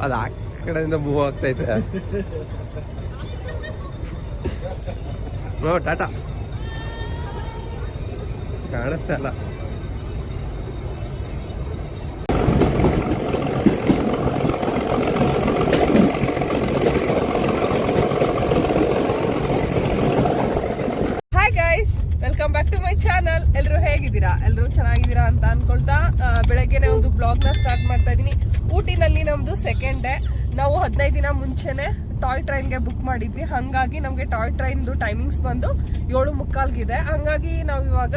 ಅದು ಆ ಕಡೆಯಿಂದ ಮೂವ್ ಆಗ್ತೈತೆ. ಟಾಟಾ ಕಾಣಿಸ್ತಾ ಇಲ್ಲ. Welcome back to my channel. ಎಲ್ಲರೂ ಹೇಗಿದ್ದೀರಾ? ಎಲ್ಲರೂ ಚೆನ್ನಾಗಿದ್ದೀರಾ ಅಂತ ಅನ್ಕೊಳ್ತಾ ಬೆಳಗ್ಗೆನೆ ಒಂದು ಬ್ಲಾಗ್ನ ಸ್ಟಾರ್ಟ್ ಮಾಡ್ತಾ ಇದ್ದೀನಿ. ಊಟಿನಲ್ಲಿ ನಮ್ದು ಸೆಕೆಂಡ್ ಡೇ. ನಾವು 15 ದಿನ ಮುಂಚೆನೆ ಟಾಯ್ ಟ್ರೈನ್ಗೆ ಬುಕ್ ಮಾಡಿದ್ವಿ. ಹಾಗಾಗಿ ನಮಗೆ ಟಾಯ್ ಟ್ರೈನ್ದು ಟೈಮಿಂಗ್ಸ್ ಬಂದು 7:45 ಹಾಗಾಗಿ ನಾವು ಇವಾಗ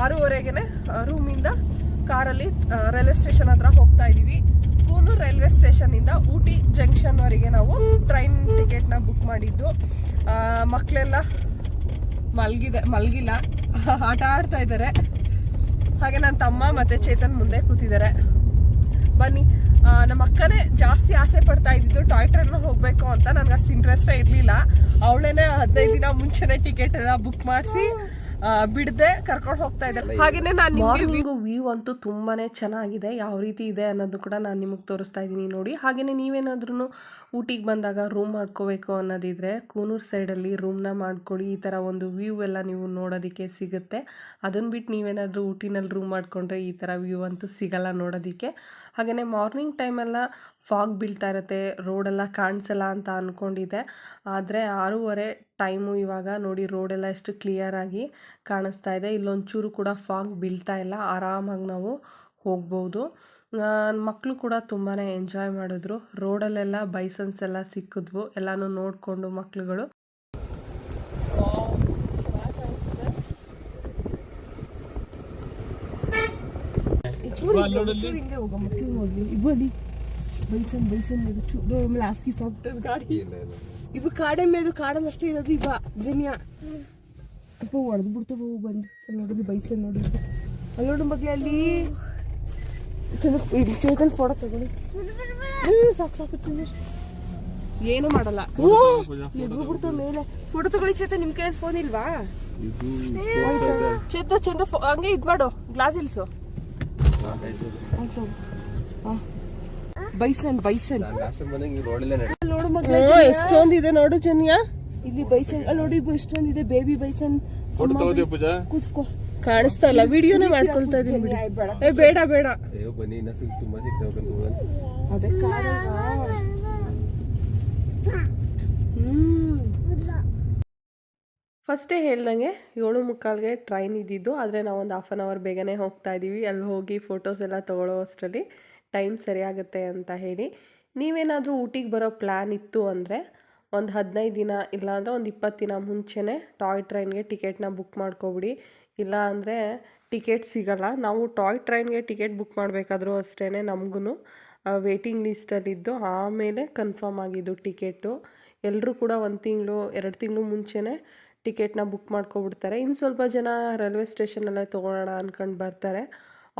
6:30ಗೆ ರೂಮಿಂದ ಕಾರಲ್ಲಿ ರೈಲ್ವೆ ಸ್ಟೇಷನ್ ಹತ್ರ ಹೋಗ್ತಾ ಇದೀವಿ. ಕೂನೂರು ರೈಲ್ವೆ ಸ್ಟೇಷನ್ ಇಂದ ಊಟಿ ಜಂಕ್ಷನ್ ವರೆಗೆ ನಾವು ಟ್ರೈನ್ ಟಿಕೆಟ್ನ ಬುಕ್ ಮಾಡಿದ್ದು. ಮಕ್ಕಳೆಲ್ಲ ಮಲಗಿಲ್ಲ, ಆಟ ಆಡ್ತಾ ಇದ್ದಾರೆ. ಹಾಗೆ ನನ್ನ ತಮ್ಮ ಮತ್ತೆ ಚೇತನ್ ಮುಂದೆ ಕೂತಿದ್ದಾರೆ. ಬನ್ನಿ. ನಮ್ಮ ಅಕ್ಕನೇ ಜಾಸ್ತಿ ಆಸೆ ಪಡ್ತಾ ಇದ್ದಿದ್ದು ಟಾಯ್ ಟ್ರೈನ್ ಹೋಗ್ಬೇಕು ಅಂತ. ನನ್ಗೆ ಅಷ್ಟು ಇಂಟ್ರೆಸ್ಟೇ ಇರ್ಲಿಲ್ಲ. ಅವಳೇನೆ 15 ದಿನ ಮುಂಚೆನೆ ಟಿಕೆಟ್ ಎಲ್ಲ ಬುಕ್ ಮಾಡಿಸಿ ಬಿಡದೆ ಕರ್ಕೊಂಡು ಹೋಗ್ತಾ ಇದ್ದಾರೆ. ಹಾಗೇನೆ ನಾನು ನಿಮಗೆ ವ್ಯೂ ಅಂತೂ ತುಂಬಾನೇ ಚೆನ್ನಾಗಿದೆ. ಯಾವ ರೀತಿ ಇದೆ ಅನ್ನೋದು ಕೂಡ ನಾನು ನಿಮಗೆ ತೋರಿಸ್ತಾ ಇದ್ದೀನಿ ನೋಡಿ. ಹಾಗೇನೆ ನೀವೇನಾದ್ರೂ ಊಟಿಗೆ ಬಂದಾಗ ರೂಮ್ ಮಾಡ್ಕೋಬೇಕು ಅನ್ನೋದಿದ್ರೆ ಕೂನೂರು ಸೈಡಲ್ಲಿ ರೂಮ್ನ ಮಾಡ್ಕೊಳ್ಳಿ. ಈ ಥರ ಒಂದು ವ್ಯೂ ಎಲ್ಲ ನೀವು ನೋಡೋದಕ್ಕೆ ಸಿಗುತ್ತೆ. ಅದನ್ನು ಬಿಟ್ಟು ನೀವೇನಾದರೂ ಊಟಿನಲ್ಲಿ ರೂಮ್ ಮಾಡಿಕೊಂಡ್ರೆ ಈ ಥರ ವ್ಯೂ ಅಂತೂ ಸಿಗಲ್ಲ ನೋಡೋದಕ್ಕೆ. ಹಾಗೆಯೇ ಮಾರ್ನಿಂಗ್ ಟೈಮೆಲ್ಲ ಫಾಗ್ ಬೀಳ್ತಾ ಇರುತ್ತೆ, ರೋಡೆಲ್ಲ ಕಾಣಿಸಲ್ಲ ಅಂತ ಅಂದ್ಕೊಂಡಿದ್ದೆ. ಆದರೆ 6:30 ಟೈಮು ಇವಾಗ ನೋಡಿ. ರೋಡೆಲ್ಲ ಎಷ್ಟು ಕ್ಲಿಯರಾಗಿ ಕಾಣಿಸ್ತಾ ಇದೆ. ಇಲ್ಲೊಂಚೂರು ಕೂಡ ಫಾಗ್ ಬೀಳ್ತಾ ಇಲ್ಲ. ಆರಾಮಾಗಿ ನಾವು ಹೋಗ್ಬೋದು. ಮಕ್ಕಳು ಕೂಡ ತುಂಬಾ ಎಂಜಾಯ್ ಮಾಡಿದ್ರು. ರೋಡಲ್ಲೆಲ್ಲ ಬೈಸನ್ಸ್ ಎಲ್ಲ ಸಿಕ್ಕಿದ್ವು. ಎಲ್ಲನೂ ನೋಡಿಕೊಂಡು ಮಕ್ಕಳುಗಳು ಇವು ಕಾಡೆ ಮೇದು ಕಾಡಲ್ಲಿ ಅಷ್ಟೇ ಇರೋದು. ಇವ ಜನ್ಯ ಇಪ್ಪ ಹೊಡೆದು ಬಿಡ್ತಾವ ಬಂದು. ಅಲ್ಲಿ ನೋಡಿದ್ವಿ ಬೈಸನ್ ನೋಡಿದ್ವಿ. ಅಲ್ಲಿ ನೋಡು ಮಗ್ಲಿ ಅಲ್ಲಿ ಚೇತನ್ ಫೋಟೋ ತಗೊಳ್ಳಿ. ಸಾಕು ಏನು ಮಾಡಲ್ಲ. ಎದ್ದು ಬಿಡ್ತಾವ ಮೇಲೆ. ಫೋಟೋ ತಗೊಳ್ಳಿ ಚೇತನ್. ನಿಮ್ ಕೈ ಫೋನ್ ಇಲ್ವಾ ಚಂದ? ಹಂಗೆ ಇದ್ ಮಾಡು, ಗ್ಲಾಸ್ ಇಲ್ಸು. ಬೈಸನ್ ನೋಡು ಮಗ, ಎಷ್ಟೊಂದಿದೆ ನೋಡು ಜನ್ಯ. ಇಲ್ಲಿ ಬೈಸನ್ ನೋಡಿ, ಎಷ್ಟೊಂದಿದೆ ಬೇಬಿ ಬೈಸನ್. ಕೂತ್ಕೋ, ಕಾಣಿಸ್ತಾ ಇಲ್ಲ. ವಿಡಿಯೋನೇ ಮಾಡ್ಕೊಳ್ತಾ ಇದೀನಿ ಬಿಡಿ. ಬೇಡ ಅದೇ ಫಸ್ಟೇ ಹೇಳ್ದಂಗೆ 7:45ಗೆ ಟ್ರೈನ್ ಇದ್ದಿದ್ದು. ಆದರೆ ನಾವೊಂದು 1/2 ಅವರ್ ಬೇಗನೆ ಹೋಗ್ತಾ ಇದ್ದೀವಿ. ಅಲ್ಲಿ ಹೋಗಿ ಫೋಟೋಸ್ ಎಲ್ಲ ತೊಗೊಳ್ಳೋ ಅಷ್ಟರಲ್ಲಿ ಟೈಮ್ ಸರಿಯಾಗುತ್ತೆ ಅಂತ ಹೇಳಿ. ನೀವೇನಾದರೂ ಊಟಿಗೆ ಬರೋ ಪ್ಲ್ಯಾನ್ ಇತ್ತು ಅಂದರೆ ಒಂದು 15 ದಿನ ಇಲ್ಲಾಂದರೆ ಒಂದು 20 ದಿನ ಮುಂಚೆನೇ ಟಾಯ್ ಟ್ರೈನ್ಗೆ ಟಿಕೆಟ್ನ ಬುಕ್ ಮಾಡ್ಕೊಬಿಡಿ. ಇಲ್ಲ ಅಂದರೆ ಟಿಕೆಟ್ ಸಿಗಲ್ಲ. ನಾವು ಟಾಯ್ ಟ್ರೈನ್ಗೆ ಟಿಕೆಟ್ ಬುಕ್ ಮಾಡಬೇಕಾದ್ರೂ ಅಷ್ಟೇ ನಮಗೂ ವೇಟಿಂಗ್ ಲಿಸ್ಟಲ್ಲಿದ್ದು ಆಮೇಲೆ ಕನ್ಫರ್ಮ್ ಆಗಿದ್ದು ಟಿಕೆಟು. ಎಲ್ಲರೂ ಕೂಡ 1 ತಿಂಗಳು 2 ತಿಂಗಳು ಮುಂಚೆನೇ ಟಿಕೆಟ್ನ ಬುಕ್ ಮಾಡ್ಕೊಬಿಡ್ತಾರೆ. ಇನ್ನು ಸ್ವಲ್ಪ ಜನ ರೈಲ್ವೆ ಸ್ಟೇಷನಲ್ಲೇ ತೊಗೊಳ್ಳೋಣ ಅಂದ್ಕೊಂಡು ಬರ್ತಾರೆ.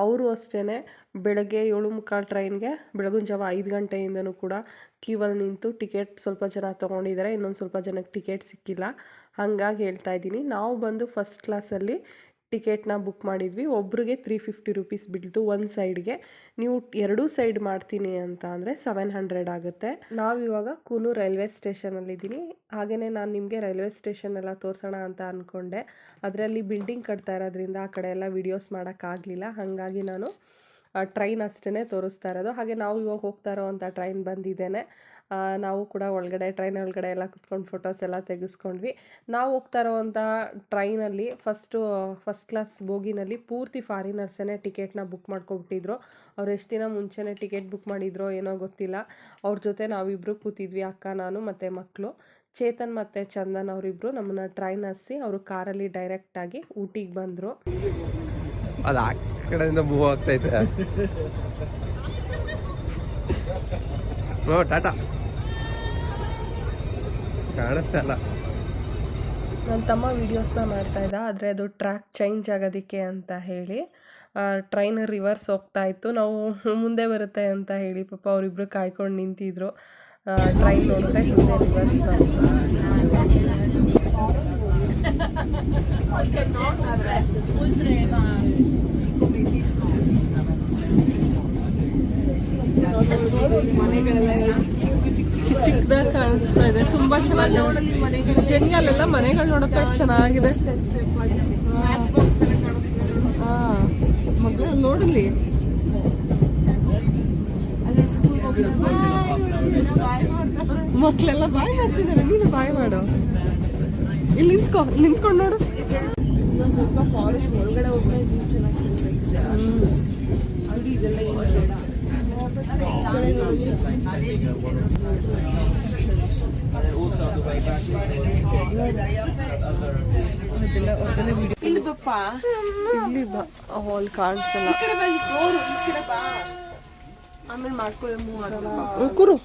ಅವರು ಅಷ್ಟೇ ಬೆಳಗ್ಗೆ 7:45 ಟ್ರೈನ್ಗೆ ಬೆಳಗಿನ ಜಾವ 5 ಗಂಟೆಯಿಂದನೂ ಕೂಡ ಕ್ಯೂವಲ್ಲಿ ನಿಂತು ಟಿಕೆಟ್ ಸ್ವಲ್ಪ ಜನ ತೊಗೊಂಡಿದ್ದಾರೆ. ಇನ್ನೊಂದು ಸ್ವಲ್ಪ ಜನಕ್ಕೆ ಟಿಕೆಟ್ ಸಿಕ್ಕಿಲ್ಲ. ಹಾಗಾಗಿ ಹೇಳ್ತಾ ಇದ್ದೀನಿ. ನಾವು ಬಂದು ಫಸ್ಟ್ ಕ್ಲಾಸಲ್ಲಿ ಟಿಕೆಟ್ನ ಬುಕ್ ಮಾಡಿದ್ವಿ. ಒಬ್ರಿಗೆ 350 ರೂಪೀಸ್ ಬಿಡ್ತು ಒಂದು ಸೈಡ್ಗೆ. ನೀವು 2 ಸೈಡ್ ಮಾಡ್ತೀನಿ ಅಂತ ಅಂದರೆ 700 ಆಗುತ್ತೆ. ನಾವಿವಾಗ ಕೂನೂರು ರೈಲ್ವೆ ಸ್ಟೇಷನಲ್ಲಿದ್ದೀನಿ. ಹಾಗೆಯೇ ನಾನು ನಿಮಗೆ ರೈಲ್ವೆ ಸ್ಟೇಷನ್ ಎಲ್ಲ ತೋರಿಸೋಣ ಅಂತ ಅಂದ್ಕೊಂಡೆ. ಅದರಲ್ಲಿ ಬಿಲ್ಡಿಂಗ್ ಕಟ್ತಾ ಇರೋದ್ರಿಂದ ಆ ಕಡೆ ಎಲ್ಲ ವೀಡಿಯೋಸ್ ಮಾಡೋಕ್ಕಾಗಲಿಲ್ಲ. ಹಾಗಾಗಿ ನಾನು ಟ್ರೈನ್ ಅಷ್ಟೇ ತೋರಿಸ್ತಾ ಇರೋದು. ಹಾಗೆ ನಾವು ಇವಾಗ ಹೋಗ್ತಾ ಇರೋವಂಥ ಟ್ರೈನ್ ಬಂದಿದ್ದೇನೆ. ನಾವು ಕೂಡ ಒಳಗಡೆ ಟ್ರೈನ್ ಒಳಗಡೆ ಎಲ್ಲ ಕುತ್ಕೊಂಡು ಫೋಟೋಸ್ ಎಲ್ಲ ತೆಗೆಸ್ಕೊಂಡ್ವಿ. ನಾವು ಹೋಗ್ತಾ ಇರೋವಂಥ ಟ್ರೈನಲ್ಲಿ ಫಸ್ಟ್ ಕ್ಲಾಸ್ ಬೋಗಿನಲ್ಲಿ ಪೂರ್ತಿ ಫಾರಿನರ್ಸೇ ಟಿಕೆಟ್ನ ಬುಕ್ ಮಾಡ್ಕೊಬಿಟ್ಟಿದ್ರು. ಅವ್ರು ಎಷ್ಟು ದಿನ ಮುಂಚೆನೇ ಟಿಕೆಟ್ ಬುಕ್ ಮಾಡಿದ್ರೋ ಏನೋ ಗೊತ್ತಿಲ್ಲ. ಅವ್ರ ಜೊತೆ ನಾವಿಬ್ಬರು ಕೂತಿದ್ವಿ, ಅಕ್ಕ ನಾನು ಮತ್ತು ಮಕ್ಕಳು. ಚೇತನ್ ಮತ್ತು ಚಂದನ್ ಅವರಿಬ್ಬರು ನಮ್ಮನ್ನು ಟ್ರೈನ್ ಹರಿಸಿ ಅವರು ಕಾರಲ್ಲಿ ಡೈರೆಕ್ಟಾಗಿ ಊಟಿಗೆ ಬಂದರು. ಅದು ಆ ಕಡೆಯಿಂದ ಮೂವ್ ಆಗ್ತೈತೆ. ಟಾಟಾ ಕಾಣಿಸ್ತಾ ಇಲ್ಲ. ನನ್ನ ತಮ್ಮ ವೀಡಿಯೋಸ್ನ ಮಾಡ್ತಾಯಿದ್ದ. ಆದರೆ ಅದು ಟ್ರ್ಯಾಕ್ ಚೇಂಜ್ ಆಗೋದಕ್ಕೆ ಅಂತ ಹೇಳಿ ಟ್ರೈನ್ ರಿವರ್ಸ್ ಹೋಗ್ತಾ ಇತ್ತು. ನಾವು ಮುಂದೆ ಬರುತ್ತೆ ಅಂತ ಹೇಳಿ ಪಾಪ ಅವರಿಬ್ಬರು ಕಾಯ್ಕೊಂಡು ನಿಂತಿದ್ರು. ಟ್ರೈನ್ ನೋಡಿದ್ರೆ ಹಿಂದೆ ರಿವರ್ಸ್ ಮನೆಗಳೆಲ್ಲ ಚಿಕ್ಕದಾಗಿ ಕಾಣಿಸ್ತಾ ಇದೆ, ತುಂಬಾ ಚೆನ್ನಾಗಿ. ಜನಿ ಅಲ್ಲೆಲ್ಲ ಮನೆಗಳು ನೋಡಪ್ಪ ಎಷ್ಟು ಚೆನ್ನಾಗಿದೆ. ಹಾ ಮಗಳ ನೋಡಲಿ, ಮಕ್ಳೆಲ್ಲ ಬಾಯ್ ಮಾಡ್ತಿದ್ದಾರೆ, ನೀನು ಬಾಯ್ ಮಾಡು. ಇಲ್ಲಿ ನಿಂತ್ಕೊಂಡು ನೋಡು. ಸ್ವಲ್ಪ ಫಾರೆಸ್ಟ್ ಒಳಗಡೆ ಹೋದ್ರೆ ವ್ಯೂ ಚೆನ್ನಾಗಿ ಸಿಗುತ್ತೆ. ಇದೆಲ್ಲ ಏನು ಇಲ್ಲಿ ಬಪ್ಪ, ಇಲ್ಲಿ ಬಾ, ಅಲ್ಲಿ ಕಾಣಿಸಲ್ಲ. ಆಮೇಲೆ ಮಾಡ್ಕೊಳ್ಳೋ ಕುರು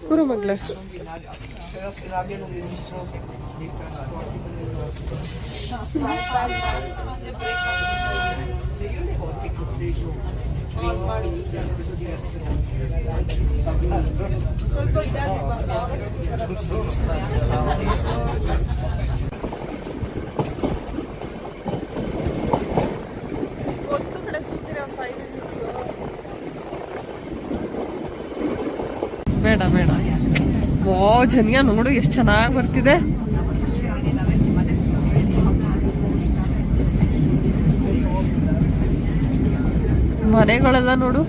ಕುರು ಮಗ್ಲೆ. ಸ್ವಲ್ಪ ಇದಾಗಿ ಒಂದು ಕಡೆ ಸುತ್ತಿರ 5 minutes. ಬೇಡ ಬೇಡ. ಓ ಜನಿಯಾ ನೋಡು ಎಷ್ಟು ಚೆನ್ನಾಗಿ ಬರ್ತಿದೆ. ಮನೆಗಳೆಲ್ಲ ನೋಡು.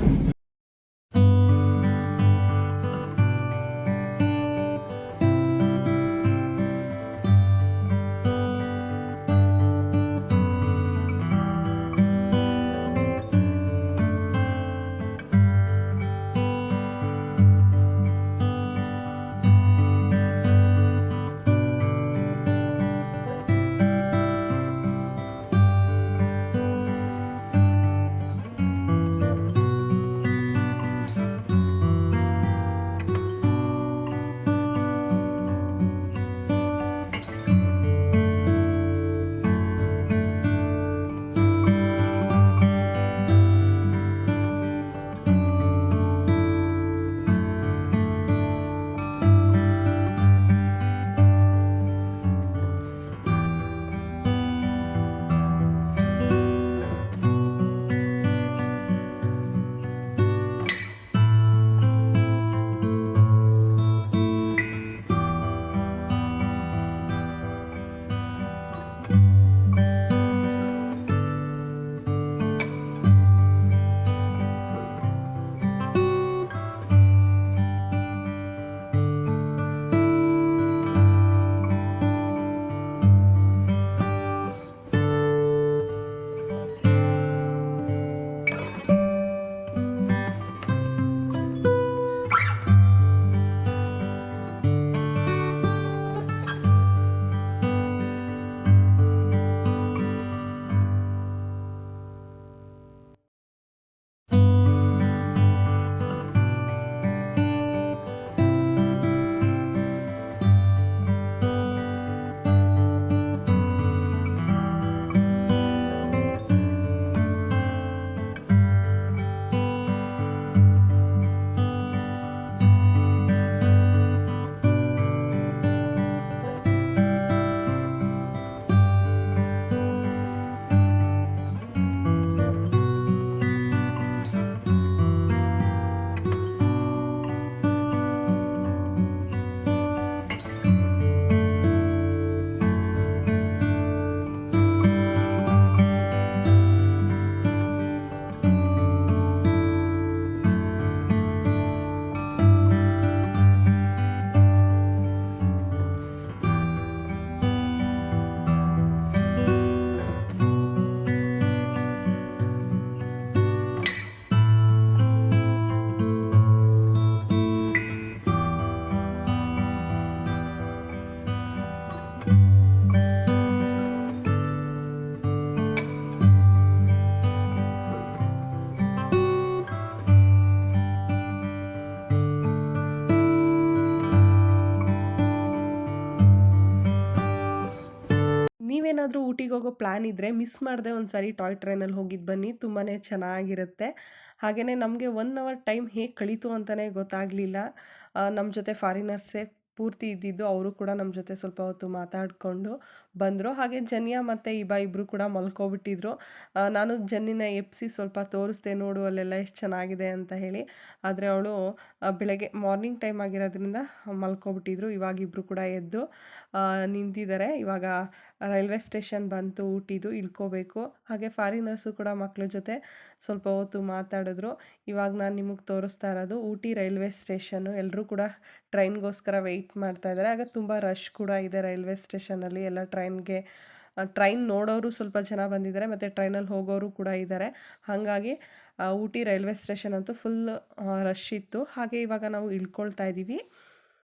ನೀವೇನಾದರೂ ಊಟಿಗೆ ಹೋಗೋ ಪ್ಲ್ಯಾನ್ ಇದ್ದರೆ ಮಿಸ್ ಮಾಡದೆ ಒಂದು ಸಾರಿ ಟಾಯ್ ಟ್ರೈನಲ್ಲಿ ಹೋಗಿದ್ದು ಬನ್ನಿ, ತುಂಬಾ ಚೆನ್ನಾಗಿರುತ್ತೆ. ಹಾಗೆಯೇ ನಮಗೆ 1 ಅವರ್ ಟೈಮ್ ಹೇಗೆ ಕಳೀತು ಅಂತಲೇ ಗೊತ್ತಾಗಲಿಲ್ಲ. ನಮ್ಮ ಜೊತೆ ಫಾರಿನರ್ಸೇ ಪೂರ್ತಿ ಇದ್ದಿದ್ದು. ಅವರು ಕೂಡ ನಮ್ಮ ಜೊತೆ ಸ್ವಲ್ಪ ಹೊತ್ತು ಮಾತಾಡಿಕೊಂಡು ಬಂದರು. ಹಾಗೆ ಜನಿಯಾ ಮತ್ತು ಇಬಾ ಇಬ್ಬರು ಕೂಡ ಮಲ್ಕೊಬಿಟ್ಟಿದ್ರು. ನಾನು ಜನ್ನಿನ ಎಬ್ಬಿಸಿ ಸ್ವಲ್ಪ ತೋರಿಸ್ದೆ, ನೋಡು ಅಲ್ಲೆಲ್ಲ ಎಷ್ಟು ಚೆನ್ನಾಗಿದೆ ಅಂತ ಹೇಳಿ. ಆದರೆ ಅವಳು ಬೆಳಗ್ಗೆ ಮಾರ್ನಿಂಗ್ ಟೈಮ್ ಆಗಿರೋದ್ರಿಂದ ಮಲ್ಕೊಬಿಟ್ಟಿದ್ರು. ಇವಾಗ ಇಬ್ಬರು ಕೂಡ ಎದ್ದು ನಿಂತಿದ್ದಾರೆ. ಇವಾಗ ರೈಲ್ವೆ ಸ್ಟೇಷನ್ ಬಂತು, ಊಟಿದು ಇಳ್ಕೋಬೇಕು. ಹಾಗೆ ಫಾರಿನರ್ಸು ಕೂಡ ಮಕ್ಕಳ ಜೊತೆ ಸ್ವಲ್ಪ ಹೊತ್ತು ಮಾತಾಡಿದ್ರು. ಇವಾಗ ನಾನು ನಿಮಗೆ ತೋರಿಸ್ತಾ ಇರೋದು ಊಟಿ ರೈಲ್ವೆ ಸ್ಟೇಷನ್ನು. ಎಲ್ಲರೂ ಕೂಡ ಟ್ರೈನ್ಗೋಸ್ಕರ ವೆಯ್ಟ್ ಮಾಡ್ತಾ ಇದ್ದಾರೆ. ಆಗ ತುಂಬ ರಶ್ ಕೂಡ ಇದೆ ರೈಲ್ವೆ ಸ್ಟೇಷನಲ್ಲಿ. ಎಲ್ಲ ಟ್ರೈನ್ ನೋಡೋರು ಸ್ವಲ್ಪ ಜನ ಬಂದಿದ್ದಾರೆ ಮತ್ತು ಟ್ರೈನಲ್ಲಿ ಹೋಗೋರು ಕೂಡ ಇದ್ದಾರೆ. ಹಾಗಾಗಿ ಊಟಿ ರೈಲ್ವೆ ಸ್ಟೇಷನ್ ಅಂತೂ ಫುಲ್ ರಶ್ ಇತ್ತು. ಹಾಗೆ ಇವಾಗ ನಾವು ಇಳ್ಕೊಳ್ತಾ ಇದ್ದೀವಿ.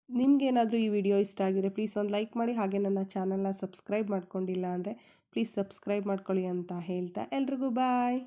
ನಿಮ್ಗೇನಾದರೂ ಈ ವಿಡಿಯೋ ಇಷ್ಟ ಆಗಿದ್ರೆ ಪ್ಲೀಸ್ ಒಂದು ಲೈಕ್ ಮಾಡಿ. ಹಾಗೆ ನನ್ನ ಚಾನಲ್ನ ಸಬ್ಸ್ಕ್ರೈಬ್ ಮಾಡ್ಕೊಂಡಿಲ್ಲ ಅಂದರೆ ಪ್ಲೀಸ್ ಸಬ್ಸ್ಕ್ರೈಬ್ ಮಾಡ್ಕೊಳ್ಳಿ ಅಂತ ಹೇಳ್ತಾ ಎಲ್ರಿಗೂ ಬಾಯ್.